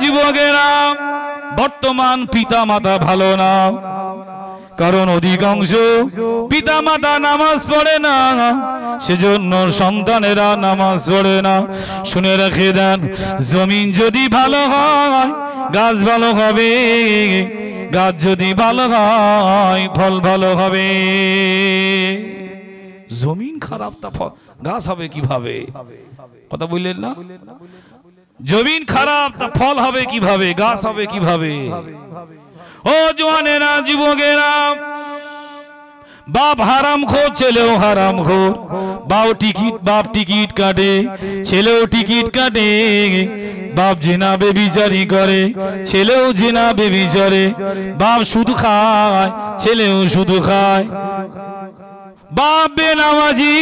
যুবকেরা, বর্তমান পিতা মাতা ভালো না, কারণ অধিকাংশ পিতা মাতা নামাজ পড়ে না, সেজন্য সন্তানেরা নামাজ পড়ে না। শুনে রেখে দেন, জমিন যদি ভালো হয় গাছ ভালো হবে, গাছ যদি ভালো হয় ফল ভালো হবে। জমিন খারাপ তা গাছ হবে কিভাবে? কথা বললেন না? জমিন খারাপ তা ফল হবে কিভাবে, গাছ হবে কিভাবে? ও জওয়ানেরা, যুবকেরা, বাপ হারামখোর, ছেলেও হারামখোর। বাপ টিকিট কাটে, ছেলেও টিকিট কাটে। বাপ জিনা বেবিচারি করে, ছেলেও জিনা বেবিচারে। বাপ সুদ খায়, ছেলেও সুদ খায়। বাপ বেনামাজি,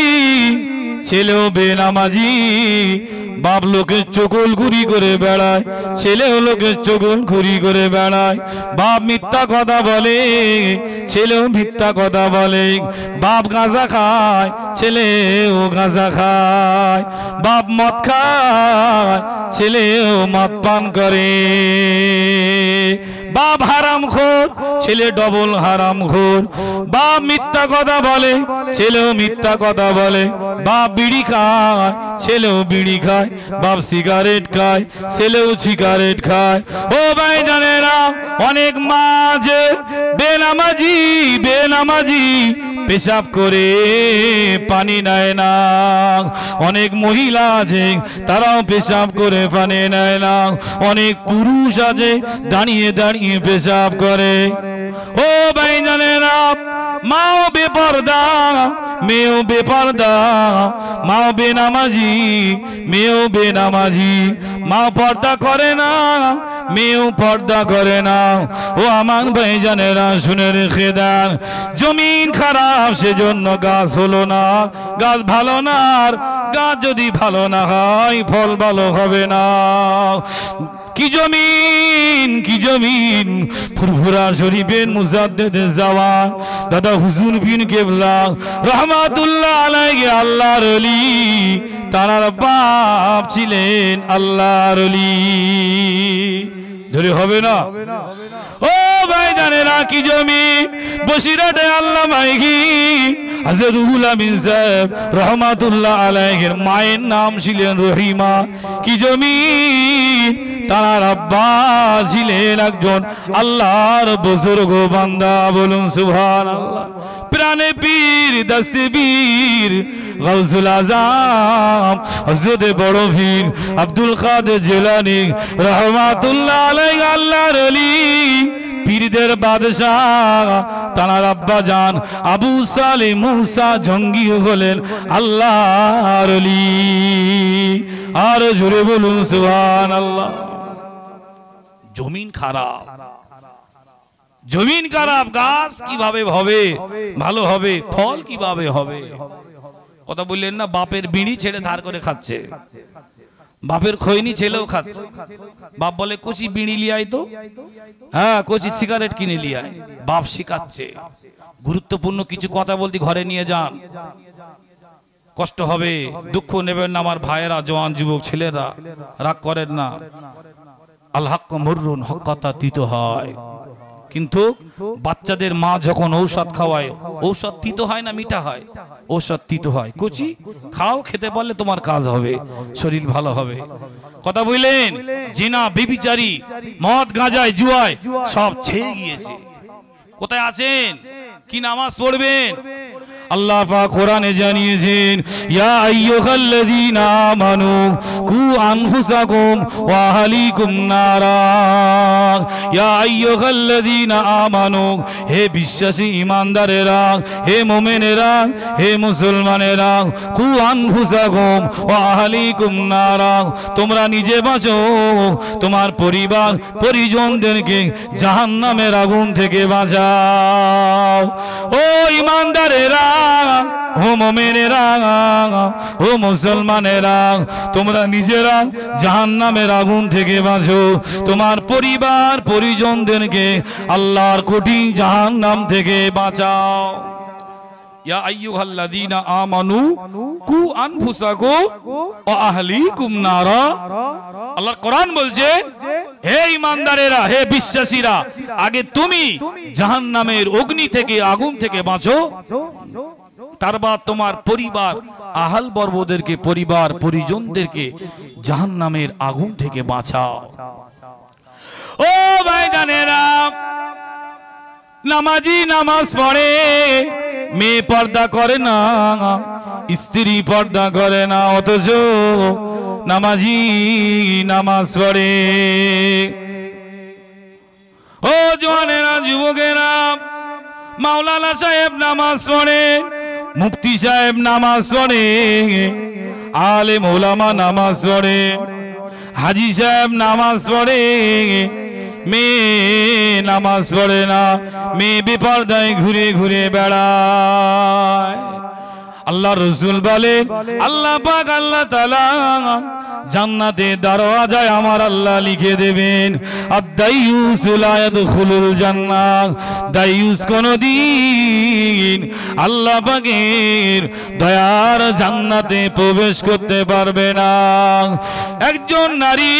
ছেলেও বেনামাজি। বাপ লোকের চগলখুরি করে বেড়ায়, ছেলেও লোকের চগলখুরি করে বেড়ায়। বাপ মিথ্যা কথা বলে, ছেলেও মিথ্যা কথা বলে। বাপ গাঁজা খায়, ছেলেও গাঁজা খায়। বাপ মদ খায়, ছেলেও মদ পান করে। বাপ হারামখোর, ছেলে ডবল হারামখোর। বাপ মিথ্যা কথা বলে, ছেলেও মিথ্যা কথা বলে। বাপ বিড়ি খায়, ছেলেও বিড়ি খায়। বাপ সিগারেট খায়, ছেলেও সিগারেট খায়। ও ভাই জানেরা, অনেক মা আছে বেনামাজি, বেনামাজি পেশাব করে পানি নেয় না। অনেক মহিলা আছে তারাও পেশাব করে পানি নেয় না। অনেক পুরুষ আছে দাঁড়িয়ে দাঁড়িয়ে পেশাব করে। ও ভাই জানেরা, মাও বেপরদা, মেয়েও বেপরদা। মাও বেনামাজি, মেয়েও বেনামাজি। মা পর্দা করে না, মেয়েও পর্দা করে না। ও আমার ভাইজানেরা, শুনে রেখে দেন, জমিন খারাপ সেজন্য গাছ হলো না, গাছ ভালো না। আর গাছ যদি ভালো না হয় ফল ভালো হবে না। কি জমিন, কি জমিন! ফুরফুরা শরীফের মুজাদ্দেদে জাওয়ান দাদা হুজুর বিন কেবলা রহমাতুল্লাহ আলাইহি আল্লাহর ওলি, তার বাপ ছিলেন আল্লাহর ওলি। ধরে হবে না? ও ভাই জানেরা, কি জমিন! বসিরহাটে আল্লামা হযরত রুহুল আমিন সাহেব রহমাতুল্লাহ আলাইহির মায়ের নাম ছিলেন রহিমা। কি জমিন! তার আব্বা ছিলেন একজন আল্লাহর বুজুর্গ বান্দা। বলুন সুবহানাল্লাহ। প্রাণে পীর, দস্তে পীর, গাউসুল আজম হযরত বড় পীর আব্দুল কাদের জিলানী রহমাতুল্লাহ আলাইহি আল্লাহর ওলি, পীরদের বাদশাহ। তার আব্বা জান আবু সালেহ মুসা জঙ্গি হলেন আল্লাহর ওলি। আর জোরে বলুন সুবহানাল্লাহ। জমিন খারাপ, জমিন খারাপ, গাছ কিভাবে হবে ভালো হবে, ফল কিভাবে হবে? কথা বললেন না? বাপের বিড়ি ছেড়ে ধার করে খাচ্ছে, বাপের খৈনি ছেলেও খাচ্ছে। বাপ বলে কচি বিড়ি লিয়াই তো, হ্যাঁ কচি সিগারেট কিনে লিয়ায়। বাপ শিখাচ্ছে। গুরুত্বপূর্ণ কিছু কথা বলতে ঘরে নিয়ে যান, কষ্ট হবে, দুঃখ নেবেন না আমার ভাইয়েরা, জওয়ান যুবক ছেলেরা, রাগ করেন না। আল হক মুররুন, হক কথা তিতো হয়। কিন্তু বাচ্চাদের মা যখন ঔষধ খাওয়ায়, ঔষধ তিতো হয় না মিঠা হয়? ঔষধ তিতো হয়। কচি খাও, খেতে পারলে তোমার কাজ হবে, শরীর ভালো হবে। কথা বললেন? জিনা, বেবিচারি, মদ, গাঁজায়, জুয়ায় সব ছেয়ে গিয়েছে। কোথায় আছেন? কি নামাজ পড়বেন? আল্লাহ পাক কোরআনে জানিয়েছেন, ইয়া আইয়ুহাল্লাযীনা আমানু কু আনফুসাকুম ওয়া আহলিকুম নারা। ইয়া আইয়ুহাল্লাযীনা আমানু, হে বিশ্বাসী ইমানদারেরা, হে মুমিনেরা, হে মুসলমানেরা, কু আনফুসাকুম ওয়া আহলিকুম নারা, তোমরা নিজে বাঁচো, তোমার পরিবার পরিজনদেরকে জাহান্নামের আগুন থেকে বাঁচাও। ও ইমানদারেরা, ও মুমিনেরা, ও মুসলমানেরা, তোমরা নিজেরা জাহান্নামের আগুন থেকে বাঁচো, তোমার পরিবার পরিজনদেরকে আল্লাহর কঠিন জাহান্নাম থেকে বাঁচাও। ইয়া আইয়ুহাল্লাযীনা আমানু কু আনফুসাকুম ওয়া আহলিকুম নারা। আল্লাহর কোরআন বলছে হে ইমানদারেরা, হে বিশ্বাসীরা, আগে তুমি জাহান্নামের অগ্নি থেকে, আগুন থেকে বাঁচো, তারপর তোমার পরিবার আহাল বর্বদেরকে, পরিবার পরিজনদেরকে জাহান্নামের আগুন থেকে বাঁচাও। ও ভাইজানেরা, নামাজি নামাজ পড়ে, মেয়ে পর্দা করে না, স্ত্রী পর্দা করে না, অথচ নামাজি নামাজ পড়ে। ও জওয়ানেরা, যুবকেরা, মাওলানা সাহেব নামাজ পড়ে, মুফতি সাহেব নামাজ পড়ে, আলেম ওলামা নামাজ পড়ে, হাজি সাহেব নামাজ পড়ে, মেয়ে নামাজ পড়ে না, মেয়ে বেপরদায় ঘুরে ঘুরে বেড়ায়। আল্লাহ রসুল বলেন, আল্লাহ পাক আল্লাহ তাআলা জান্নাতে দরওয়াজায় আমার আল্লাহ লিখে দেবেন, আদ-দাইয়ুস লা ইয়াদখুলুল জান্নাহ, দাইয়ুস কোনদিন আল্লাহ পাকের দয়ার জান্নাতে প্রবেশ করতে পারবে না। একজন নারী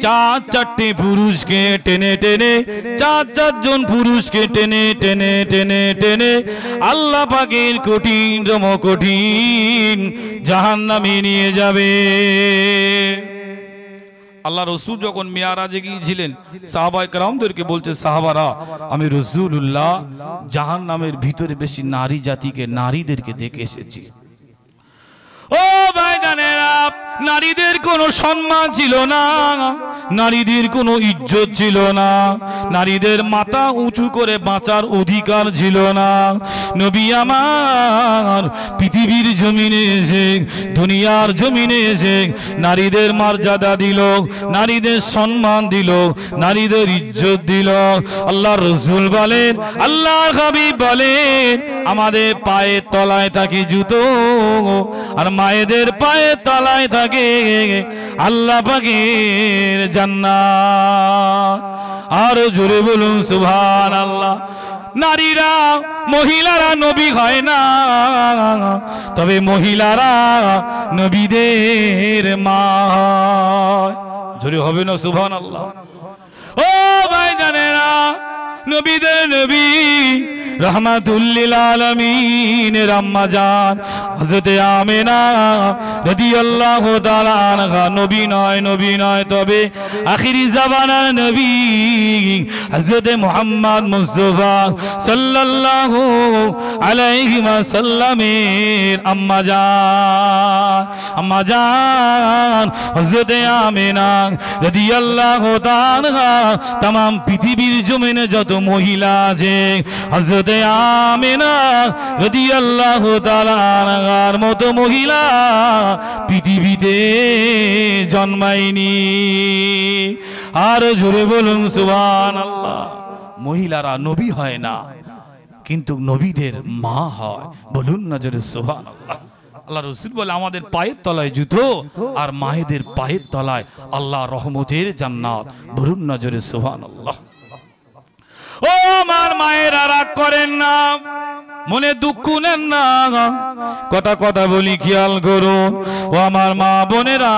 চার চারটে পুরুষকে টেনে টেনে, চার চারজন পুরুষকে টেনে টেনে টেনে টেনে আল্লাহ পাকের কঠিনতম কঠিন জাহান্নামে নিয়ে যাবে। আল্লাহ রসুল যখন মিয়ারাজে গিয়েছিলেন, সাহাবায়ে কেরামদেরকে বলছে, সাহাবারা, আমি রাসূলুল্লাহ জাহান্নামের ভিতরে বেশি নারী জাতিকে, নারীদেরকে দেখে এসেছি। ও ভাইজানেরা, নারীদের কোনো সম্মান ছিল না, নারীদের কোনো ইজ্জত ছিল না, নারীদের মাথা উঁচু করে বাঁচার অধিকার ছিল না। নবী আমার পৃথিবীর জমিনে এসে, দুনিয়ার জমিনে এসে নারীদের মর্যাদা দিল, নারীদের সম্মান দিল, নারীদের ইজ্জত দিল। আল্লাহ রসুল বলেন, আল্লাহর হাবিব বলেন, আমাদের পায়ের তলায় থাকে জুতো, আর মায়েদের পায়ের তলায় থাকে আল্লাহ পাকের জান্নাত। আর জোরে বলুন সুবহানাল্লাহ। নারীরা, মহিলারা নবী হয় না, তবে মহিলারা নবীদের মা হয়। জোরে হবে না সুবহানাল্লাহ। ও ভাইজানেরা, নবীদের নবী रहमतुल लिल आलमीन अम्मा जान हज़रत आमिना रदियल्लाहु ताआला अन्हा नबी नय तबे आखिरी ज़मानार नबी हज़रत मुहम्मद मुस्तफा सल्लल्लाहु अलैहि वसल्लमेर अम्मा जान हज़रत आमिना रदियल्लाहु ताआला तमाम पृथिवीर जमीने যত মহিলা আছে হযরত আমিনা রাদিয়াল্লাহু তাআলা আনহার মতো মহিলা পৃথিবীতে জন্মায়নি। আর জোরে বলুন সুবহানাল্লাহ। মহিলারা নবী হয় না, কিন্তু নবীদের মা হয়। বলুন না জোরে সুবহানাল্লাহ। আল্লাহ রসুল বলে, আমাদের পায়ের তলায় জুতো, আর মায়েদের পায়ের তলায় আল্লাহ রহমতের জান্নাত। বলুন না জোরে সুবহানাল্লাহ। ও আমার মায়েরা, রাগ করেন না, মনে দুঃখ নেন না, কথা বলি খেয়াল করুন। ও আমার মা বোনেরা,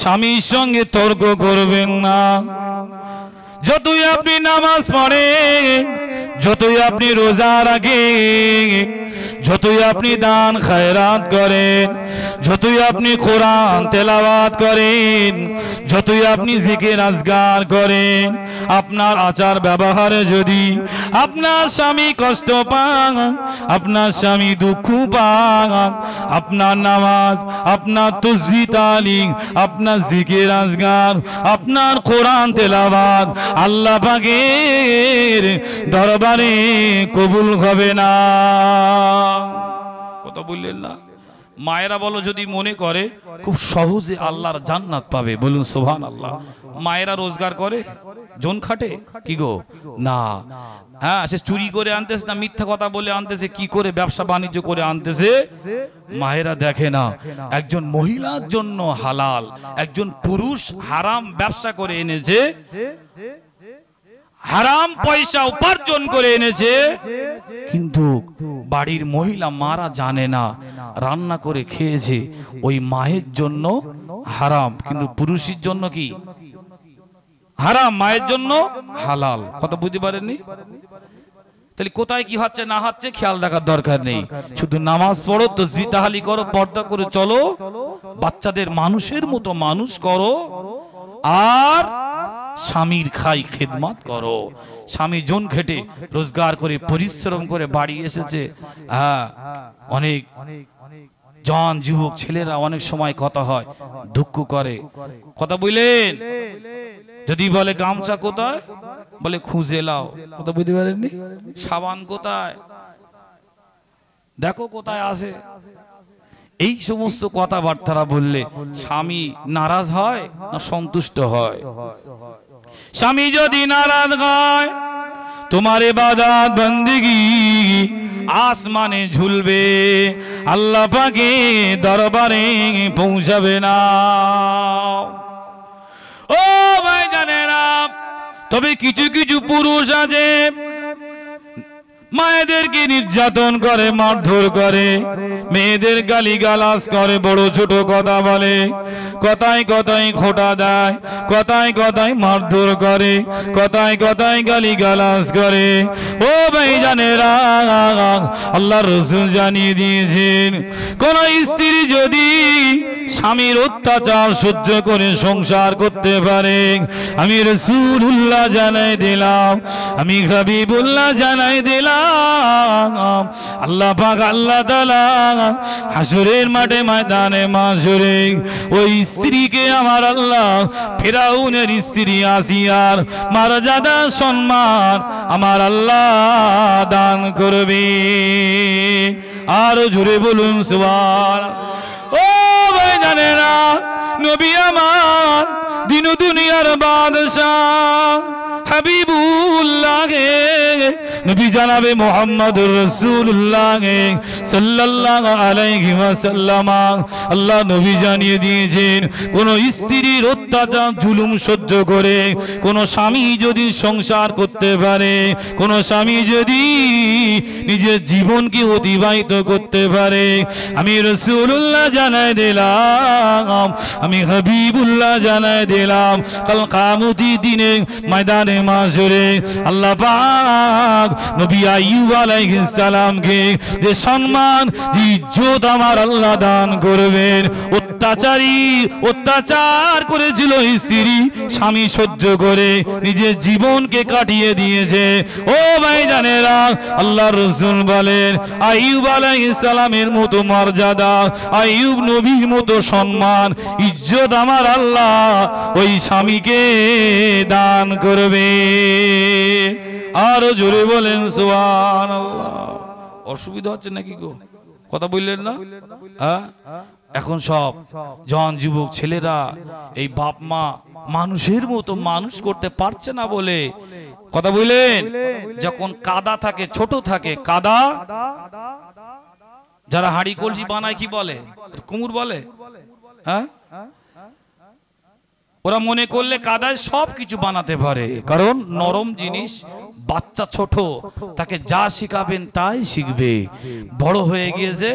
স্বামীর সঙ্গে তর্ক করবেন না। যতই আপনি নামাজ পড়েন, যতই আপনি রোজা রাখেন, যতই আপনি দান খায়রাত করেন, যতই আপনি কোরআন তেলাওয়াত করেন, যতই আপনি জিকির আজকার করেন, আপনার আচার ব্যবহারে যদি আপনার স্বামী কষ্ট পান, আপনার স্বামী দুঃখ পান, আপনার নামাজ, আপনার তাসবিহ তালিম, আপনার জিকির আজকার, আপনার কোরআন তেলাওয়াত আল্লাহ পাকের দরবারে কবুল হবে না। কথা বললেন না? মায়েরা বলো, যদি মনে করে খুব সহজে আল্লাহর জান্নাত পাবে, বলুন সুবহানাল্লাহ। মায়েরা রোজগার করে, জন খাটে কি গো? না। হ্যাঁ, সে চুরি করে আনতেছে না, মিথ্যা কথা বলে আনতেছে, কি করে ব্যবসা বাণিজ্য করে আনতেছে, মায়েরা দেখে না। একজন মহিলার জন্য হালাল, একজন পুরুষ হারাম ব্যবসা করে এনেছে, হারাম পয়সা উপার্জন করে এনেছে, কিন্তু বাড়ির মহিলা মারা জানে না, রান্না করে খেয়েছে, ওই মায়ের জন্য হারাম, কিন্তু পুরুষের জন্য কি হারাম, মায়ের জন্য হালাল। কথা বুঝতে পারেননি? তাহলে কোথায় কি হচ্ছে না হচ্ছে খেয়াল রাখার দরকার নেই। শুধু নামাজ পড়ো, তাসবিহ তাহলিল করো, পর্দা করে চলো, বাচ্চাদের মানুষের মতো মানুষ করো, আর স্বামীর খাই খেদমত করো। স্বামী জন খেটে রোজগার করে পরিশ্রম করে বাড়ি এসেছে। হ্যাঁ, অনেক জন যুবক ছেলেরা অনেক সময় কথা হয়, দুঃখ করে। কথা বললেন, যদি বলে গামছা কোথায়, বলে খুঁজে লাও। কথা বুঝতে পারেননি? সাবান কোথায়, দেখো কোথায় আছে। এই সমস্ত কথাবার্তা বললে স্বামী নারাজ হয় না সন্তুষ্ট হয়? স্বামী যদি নারাজ হয়, তোমার ইবাদত বন্দেগী আসমানে ঝুলবে, আল্লাহ পাকে দরবারে পৌঁছাবে না। ও ভাই জানেরা, তবে কিছু কিছু পুরুষ আছে মায়েদেরকে নির্যাতন করে, মারধর করে, মেয়েদের গালিগালাজ করে, বড় ছোট কথা বলে, কথায় কথায় খোঁটা দেয়, কথায় কথায় মারধর করে, কথায় কথায় গালিগালাজ করে। ও ভাই জানেরা, আল্লাহর রাসূল জানিয়ে দিয়েছেন, কোন স্ত্রী যদি স্বামীর অত্যাচার সহ্য করে সংসার করতে পারে, আমি রাসূলুল্লাহ জানাই দিলাম, আমি হাবিবুল্লাহ জানাই দিলাম, আল্লাহ পাক আল্লাহ তাআলা হাসরের মাঠে ময়দানে মাশরে ওই স্ত্রীকে আমার আল্লাহ ফিরাউনের স্ত্রী আসিয়ার মর্যাদা সম্মান আমার আল্লাহ দান করবে। আর জোরে বলুন সুবহানাল্লাহ। ও ভাই জানেরা, নবী আমার দিন দুনিয়ার বাদশাহ হাবিবুল্লাহ নবী জানাবে মুহাম্মদুর রাসূলুল্লাহ সাল্লাল্লাহু আলাইহি ওয়াসাল্লাম, আল্লাহ নবী জানিয়ে দিয়েছেন, কোন স্ত্রীর অত্যাচার জুলুম সহ্য করে কোন স্বামী যদি সংসার করতে পারে, কোন স্বামী যদি নিজের জীবনকে অতিবাহিত করতে পারে, আমি রাসূলুল্লাহ জানাই দিলাম, আমি হাবিবুল্লাহ জানাই দিলাম, কাল কিয়ামতের দিনে ময়দানে মাশরে আল্লাহ পাক নবী আইয়ুব আলাইহিস সালামকে যে সম্মান যে ইজ্জত আমার আল্লাহ দান করবেন। অত্যাচার করেছিল স্ত্রী, স্বামী সহ্য করে নিজের জীবনকে কাটিয়ে দিয়েছে। ও ভাই জানেরা, আল্লাহর রাসূল বলেন, আইয়ুব আলাইহিস সালামের মতো মর্যাদা, আইয়ুব নবীর মতো সম্মান ইজ্জত আমার আল্লাহ ওই স্বামীকে দান করবে। আরো জোরে বলেন সুবহানাল্লাহ। অসুবিধা হচ্ছে নাকি গো? কথা বললেন না? হ্যাঁ, এখন সব জন যুবক ছেলেরা এই বাপ মা মানুষের মতো মানুষ করতে পারছে না বলে, কথা বললেন, যখন কাদা থাকে, ছোট থাকে কাদা, যারা হাঁড়ি কলসি বানায় কি বলে? কুমুর বলে। হ্যাঁ, ওরা মনে করলে কাদায় সব কিছু বানাতে পারে, কারণ নরম জিনিস, বাচ্চা ছোট, তাকে যা শিখাবেন তাই শিখবে। বড় হয়ে গিয়েছে,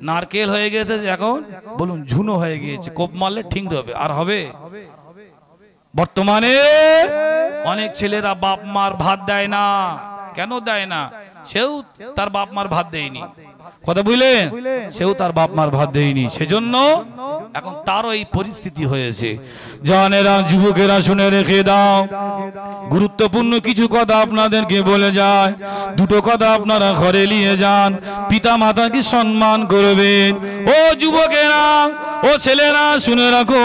নারকেল হয়ে গেছে, এখন বলুন ঝুনো হয়ে গিয়েছে, কোপ মারলে ঠিক হবে, আর হবে? বর্তমানে অনেক ছেলেরা বাপ মার ভাত দেয় না। কেন দেয় না? সেও তার বাপ মার ভাত দেয়নি। কথা বুঝলেন? সেও তার বাপ মার ভাত দেয়নি, সেজন্য এখন তারও এই পরিস্থিতি হয়েছে। জানেরা, যুবকেরা শুনে রেখে দাও, গুরুত্বপূর্ণ কিছু কথা আপনাদেরকে বলে যায়, দুটো কথা আপনারা ঘরে নিয়ে যান। পিতা মাতাকে সম্মান করবেন। ও যুবকেরা, ও ছেলেরা শুনে রাখো,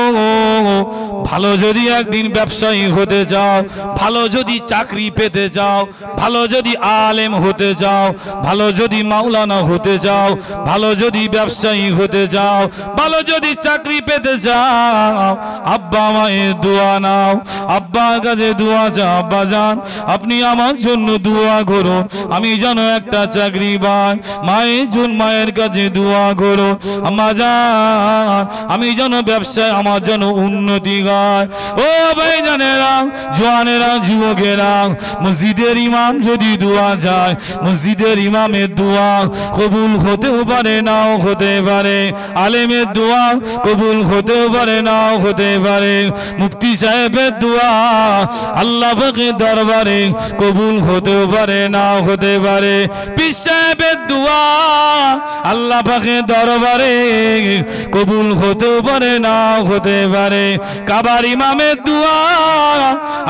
ভালো যদি একদিন ব্যবসায়ী হতে চাও, ভালো যদি চাকরি পেতে চাও, ভালো যদি আলেম হতে চাও, ভালো যদি মাওলানা হতে চাও, ভালো যদি ব্যবসায়ী হতে চাও, ভালো যদি চাকরি পেতে চাও, আব্বা মায়ের দোয়া নাও। আব্বার কাছে দোয়া চাও, আব্বা জান আপনি আমার জন্য দোয়া করুন, আমি যেন একটা চাকরি পাই। মায়ের জন্য মায়ের কাছে দোয়া করো, আম্মা জান আমি যেন ব্যবসায় আমার যেন উন্নতি হয়। ও ভাই জানেরা, জওয়ানেরা, যুবকেরা, মসজিদের ইমাম যদি দোয়া চায়, মসজিদের ইমামের দোয়া কবুল হতেও পারে নাও হতে পারে, আলেমের দোয়া কবুল হতেও পারে নাও হতে পারে, মুফতি সাহেবের দোয়া আল্লাহ পাকের দরবারে কবুল হতেও পারে নাও হতে পারে, পীর সাহেবের দোয়া আল্লাহ পাকের দরবারে কবুল হতেও পারে নাও হতে পারে, কাবার ইমামের দোয়া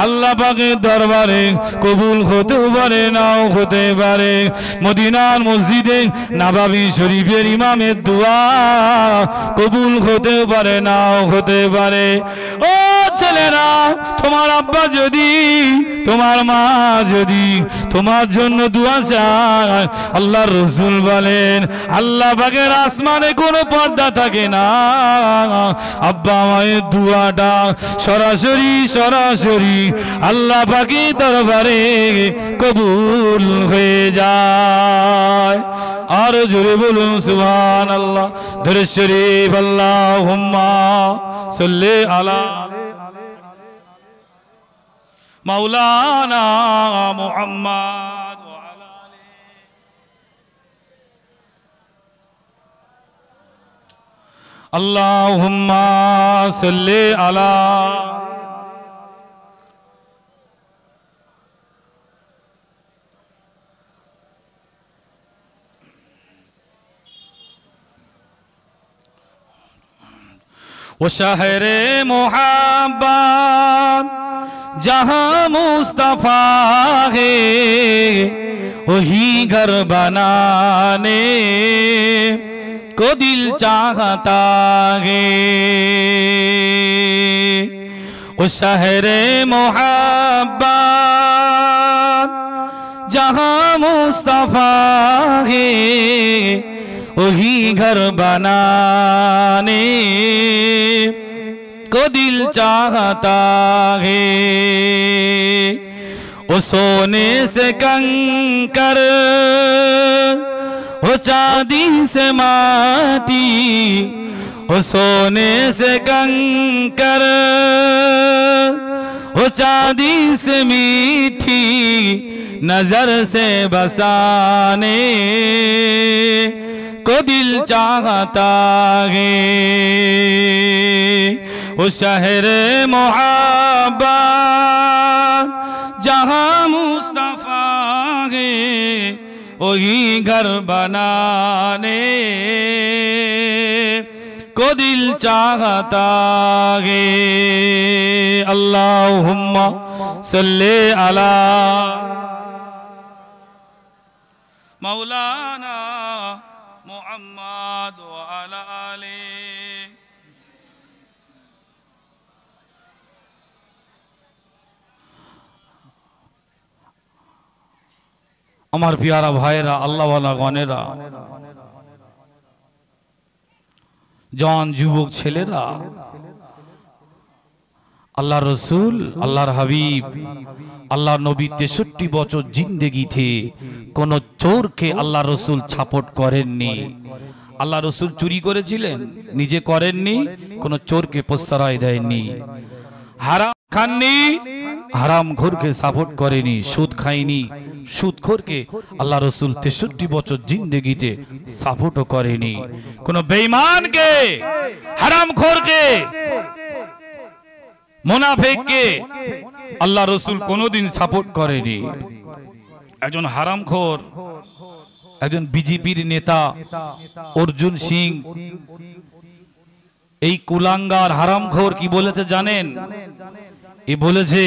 আল্লাহ পাকের দরবারে কবুল হতেও পারে নাও হতে পারে, মদিনার মসজিদে নববী শরীফের ইমামের দোয়া কবুল হতেও পারে নাও হতে পারে। ও ছেলেরা, তোমার আব্বা যদি, তোমার মা যদি তোমার জন্য দোয়া চায়, আল্লাহর রাসূল বলেন আল্লাহ পাকের আসমানে কোনো পর্দা থাকে না, আব্বা মায়ের দোয়াটা সরাসরি সরাসরি আল্লাহ পাকের দরবারে কবুল হয়ে যায়। আর জোরে বলুন সুবহানাল্লাহ। দরুদ শরীফ আল্লাহুম্মা সাল্লি আলা মাওলানা মুহাম্মদ ওয়া আলা আলিহি আল্লাহুম্মা সাল্লি আলা वो शहरे मोहब्बत जहाँ मुस्तफा है, वही घर बनाने को दिल चाहता है। वो शहरे मोहब्बत जहाँ मुस्तफा है, वही घर बनाने को दिल चाहता है। वो सोने से कंकर, वो चांदी से माटी, वो सोने से कंकर, वो चांदी से मीठी नजर से बसाने को दिल चाहता है। वो शहर मोहब्बत जहाँ मुस्तफा है, वही घर बनाने को दिल चाहता है। अल्लाहुम्मा सल्ले अला मौलाना मुहम्मद व अला आलिहि। আমার প্রিয়ারা ভাইরা, আল্লাহ ওয়ালা গনেরা, জওয়ান যুবক ছেলেরা, আল্লাহ রসুল, আল্লাহর হাবিব, আল্লাহ নবী 63 বছর জিন্দেগিতে কোন চোরকে আল্লাহ রসুল ছাপট করেননি। আল্লাহ রসুল চুরি করেছিলেন, নিজে করেননি, কোন চোরকে প্রশ্রয় দেয়নি। হারাম খাননি, হারাম ঘোরকে সাপোর্ট করেনি। সুদ খাইনি, সুদখোরকে আল্লাহ রসুল 63 বছর জিন্দেগিতে সাপোর্টও করেনি। কোন বেঈমানকে, হারামখোরকে, মুনাফিককে আল্লাহ রসুল কোনোদিন সাপোর্ট করেনি। একজন হারামখোর, একজন বিজেপির নেতা অর্জুন সিং, এই কুলাঙ্গার হারামখোর কি বলেছে জানেন? এ বলেছে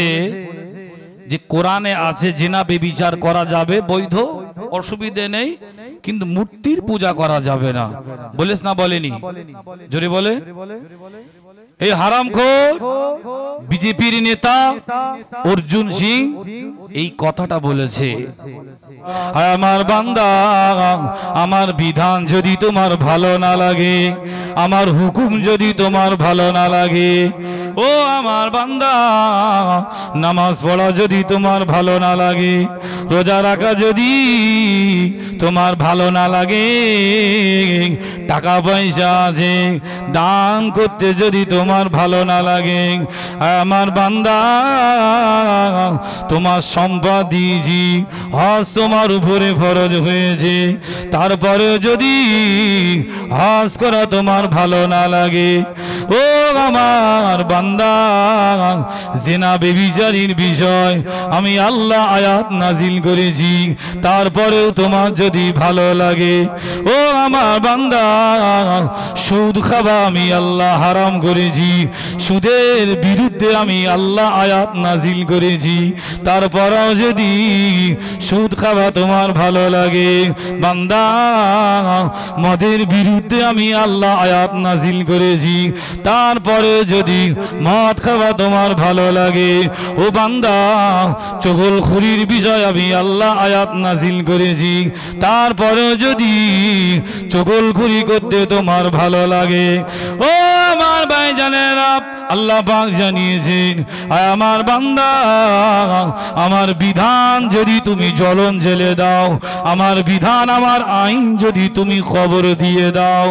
যে কোরআনে আছে জিনা বেবিচার করা যাবে, বৈধ, অসুবিধে নেই, কিন্তু মূর্তির পূজা করা যাবে না। বলেছ না বলেনি? জোরে বলে। এই হারামখোর বিজেপির নেতা অর্জুন সিং এই কথাটা বলেছে। আমার বান্দা, আমার বিধান যদি তোমার ভালো না লাগে, আমার হুকুম যদি তোমার ভালো না লাগে, ও আমার বান্দা, নামাজ পড়া যদি তোমার ভালো না লাগে, রোজা রাখা যদি তোমার ভালো না লাগে, টাকা পয়সা আছে দান করতে যদি তোমার ভালো না লাগে, আমার বান্দা তোমার সম্পদ দিয়েছি, হজ তোমার উপরে ফরজ হয়েছে, তারপরেও যদি হজ করা তোমার ভালো না লাগে, ও আমার বান্দা, জিনা ব্যভিচারীর বিষয় আমি আল্লাহ আয়াত নাজিল করেছি, তারপরেও তোমার যদি ভালো লাগে, ও আমার বান্দা, সুদ খাওয়া আমি আল্লাহ হারাম করেছি, সুদের বিরুদ্ধে আমি আল্লাহ আয়াত নাজিল করেছি, তারপরেও যদি সুদ খাওয়া তোমার ভালো লাগে, বান্দা, মদের বিরুদ্ধে আমি আল্লাহ আয়াত নাজিল করেছি, তারপরে যদি মদ খাওয়া তোমার ভালো লাগে, ও বান্দা, চগলখুরির বিষয় আমি আল্লাহ আয়াত নাজিল করেছি, তারপরে যদি চগলখুরি করতে তোমার ভালো লাগে, ও আমার ভাইজানেরা, আল্লাহ পাক জানিয়েছেন, আমার বান্দা, আমার বিধান যদি তুমি জ্বলন জেলে দাও, আমার বিধান আমার আইন যদি তুমি খবর দিয়ে দাও,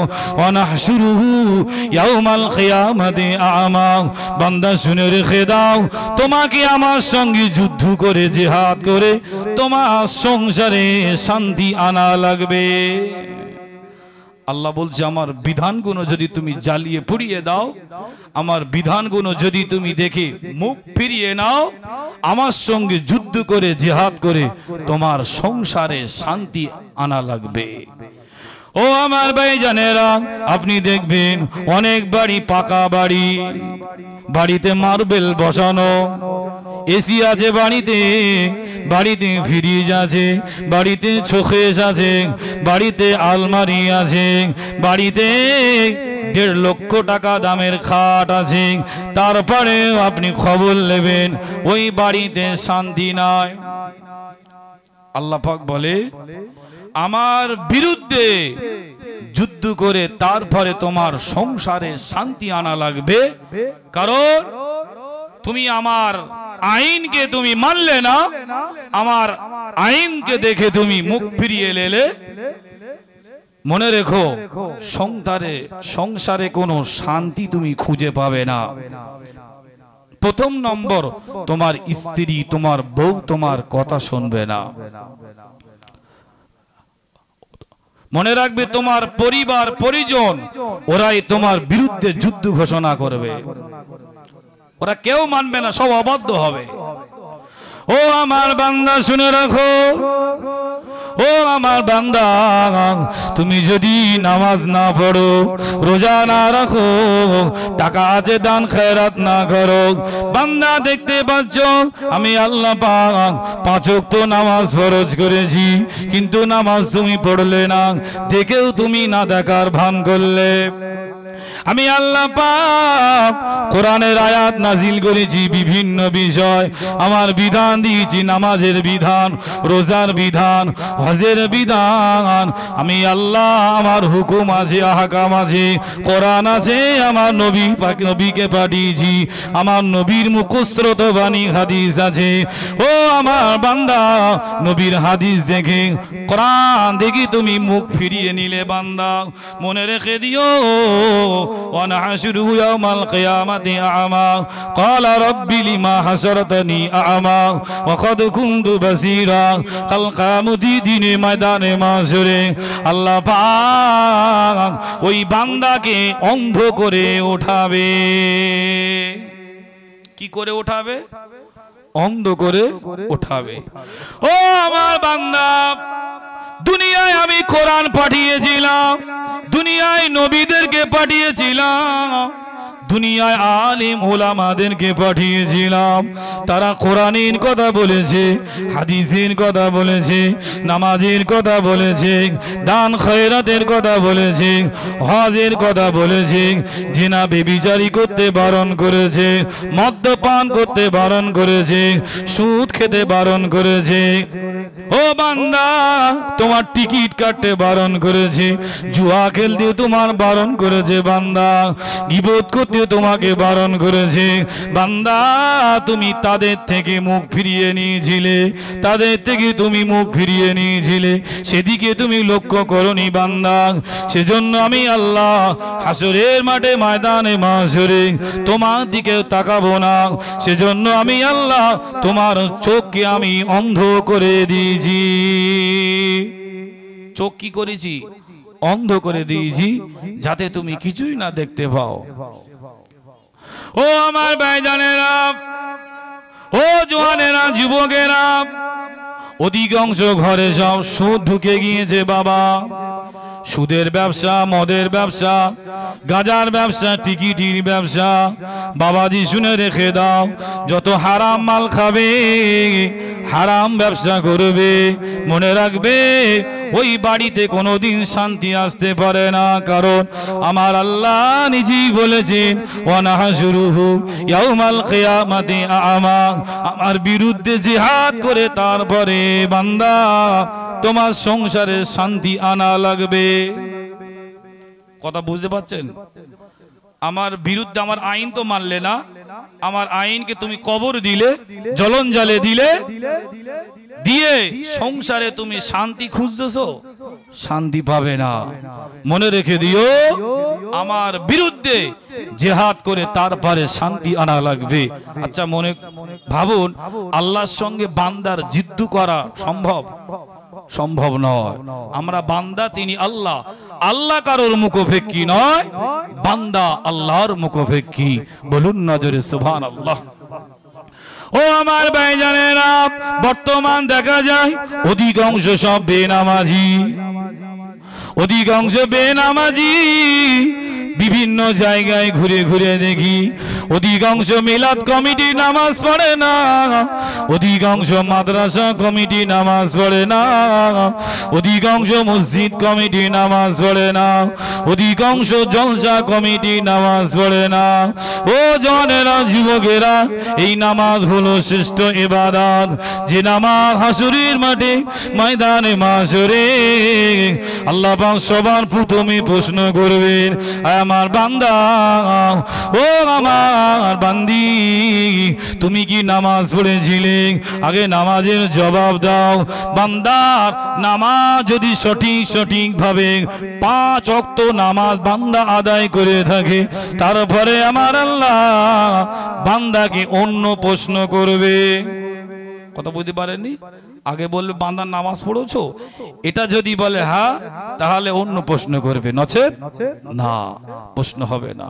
অনাহশুরুহু ইয়াউমাল কিয়ামাতি আ'মা, বান্দা শুনে রেখে দাও, তোমাকে আমার সঙ্গে যুদ্ধ করে জিহাদ করে তোমার সংসারে শান্তি আনা লাগবে। আল্লাহ বলছে, আমার বিধানগুলো যদি তুমি জ্বালিয়ে পুড়িয়ে দাও, আমার বিধানগুলো যদি তুমি দেখে মুখ ফিরিয়ে নাও, আমার সঙ্গে যুদ্ধ করে জিহাদ করে তোমার সংসারে শান্তি আনা লাগবে। ও আমার ভাইজানেরা, আপনি দেখবেন অনেক বাড়ি পাকা বাড়ি, বাড়িতে মার্বেল বসানো, এসি আছে বাড়িতে, বাড়িতে ফ্রিজ আছে, বাড়িতে শোকেস আছে, বাড়িতে আলমারি আছে, বাড়িতে 1.5 লক্ষ টাকা দামের খাট আছে, তারপরে আপনি খবর নেবেন ওই বাড়িতে শান্তি নাই। আল্লাহ পাক বলে, আমার বিরুদ্ধে যুদ্ধ করে তারপরে তোমার সংসারে শান্তি আনা লাগবে, কারণ তুমি আমার আইনকে তুমি মানলে না, আমার আইনকে দেখে তুমি মুখ ফিরিয়ে এলে, মনে রেখো সংসারে কোনো শান্তি তুমি খুঁজে পাবে না। প্রথম নম্বর, তোমার স্ত্রী, তোমার বউ তোমার কথা শুনবে না। মনে রাখবে, তোমার পরিবার পরিজন ওরাই তোমার বিরুদ্ধে যুদ্ধ ঘোষণা করবে, ওরা কেউ মানবে না, সব অবাধ্য হবে। ও আমার বান্দা শুনে রাখো, ও আমার বান্দা, তুমি যদি নামাজ না পড়ো, রোজা না রাখো, টাকা আছে দান খেরাত না করো, বান্দা দেখতে পাচ্ছ আমি আল্লাহ পাক 5 ওয়াক্ত নামাজ ফরজ করেছি, কিন্তু নামাজ তুমি পড়লে না, দেখেও তুমি না দেখার ভান করলে। আমি আল্লাহ পাক কোরআনের আয়াত নাজিল করেছি বিভিন্ন বিষয়, আমার বিধান দিয়েছি, নামাজের বিধান, রোজার বিধান, হজের বিধান, আমি আল্লাহ আমার হুকুম আছে, আহকাম আছে, কোরআন আছে, আমার নবী পাক নবীকে পাঠিয়েছি, আমার নবীর মুখস্থ্রত বাণী হাদিস আছে। ও আমার বান্দা, নবীর হাদিস দেখে, কোরআন দেখি তুমি মুখ ফিরিয়ে নিলে, বান্দা মনে রেখে দিও, ونحشره يوم القيامة أعمى قال رب لما حشرتني أعمى وقد كنت بصيرا কাল কিয়ামতের দিনে ময়দানে মাশরে আল্লাহ পাক ওই বান্দাকে অন্ধ করে ওঠাবে। কি করে ওঠাবে? অন্ধ করে ওঠাবে। ও আমার বান্দা, দুনিয়ায় আমি কোরআন পাঠিয়েছিলাম, দুনিয়ায় নবীদেরকে পাঠিয়েছিলাম, দুনিয়ায় আলিম ওলামাদেরকে পাঠিয়েছিলাম, তারা কোরআনের কথা বলেছে, হাদিসের কথা বলেছে, নামাজের কথা বলেছে, দান খয়রাতের কথা বলেছে, হজের কথা বলেছে, জিনা ব্যভিচারী করতে বারণ করেছে, মদ্যপান করতে বারণ করেছে, সুদ খেতে বারণ করেছে, ও বান্দা তোমার টিকিট কাটতে বারণ করেছে, জুয়া খেলতে তোমার বারণ করেছে বান্দা, গীবত করতে তোমাকে বারণ করেছে বান্দা, তুমি তাদের থেকে মুখ ফিরিয়ে নিয়েছিলে, তাদের থেকে তুমি মুখ ফিরিয়ে নিয়েছিলে, সেদিকে তুমি লক্ষ্য করনি বান্দা। সেজন্য আমি আল্লাহ হাসরের মাঠে ময়দানে মাশরে তোমার দিকে তাকাবো না, সেজন্য আমি আল্লাহ তোমার চোখকে আমি অন্ধ করে দিয়েছি। চোখ কি করেছি? অন্ধ করে দিয়েছি, যাতে তুমি কিছুই না দেখতে পাও। ও আমার ভাইজানেরা, ও জওয়ানেরা, যুবকেরা, অধিকাংশ ঘরে সব সুদ ঢুকে গিয়েছে বাবা। সুদের ব্যবসা, মদের ব্যবসা, গাঁজার ব্যবসা, টিকিটির ব্যবসা। বাবাজি শুনে রেখে দাও, যত হারাম মাল খাবে, হারাম ব্যবসা করবে, মনে রাখবে ওই বাড়িতে কোনোদিন শান্তি আসতে পারে না। কারণ আমার আল্লাহ নিজেই বলেছেন, ওয়ানাহশুরুহু ইয়াউমাল কিয়ামাতি আ'মা, আমার বিরুদ্ধে জিহাদ করে তারপরে বান্দা তোমার সংসারে শান্তি আনা লাগবে। কথা বুঝতে পারছেন? আমার বিরুদ্ধে আমার আইন তো মানলে না, আমার আইনকে তুমি কবর দিলে, জ্বলন জালে দিলে, দিয়ে সংসারে তুমি শান্তি খুঁজতেছো, শান্তি পাবে না। মনে রেখে দিও, আমার বিরুদ্ধে জিহাদ করে তারপরে শান্তি আনা লাগবে। আচ্ছা মনে ভাবুন, আল্লাহর সঙ্গে বান্দার জিদ্দু করা সম্ভব? সম্ভব নয়। আমরা বান্দা, তিনি আল্লাহ। আল্লাহ কারোর মুখোপেক্ষী নয়, বান্দা আল্লাহর মুখোপেক্ষী। বলুন নজরে সুবহানাল্লাহ। ও আমার ভাইজানেরা, বর্তমান দেখা যায় অধিকাংশ সব বেনামাজি, অধিকাংশ বেনামাজি। বিভিন্ন জায়গায় ঘুরে ঘুরে দেখি অধিকাংশ মিলাদ কমিটি নামাজ পড়ে না, অধিকাংশ মাদ্রাসা কমিটি নামাজ পড়ে না, অধিকাংশ মসজিদ কমিটি নামাজ পড়ে না, অধিকাংশ জলসা কমিটি নামাজ পড়ে না। ও জওয়ানেরা, যুবকেরা, এই নামাজ হলো শ্রেষ্ঠ ইবাদত, যে নামাজ হাসরের মাঠে ময়দানে মাশরে আল্লাহ পাক সবার প্রথমে প্রশ্ন করবেন, আমার বান্দা, ও আমার বান্দি, তুমি কি নামাজ পড়েছিলে? আগে নামাজের জবাব দাও। বান্দার নামাজ যদি সঠিকভাবে 5 ওয়াক্ত নামাজ বান্দা আদায় করে থাকে, তারপরে আমার আল্লাহ বান্দাকে অন্য প্রশ্ন করবে। কথা বুঝতে পারেননি? আগে বলবে বান্দার নামাজ পড়েছো, এটা যদি বলে হ্যাঁ, তাহলে অন্য প্রশ্ন করবে, নচেত না, প্রশ্ন হবে না।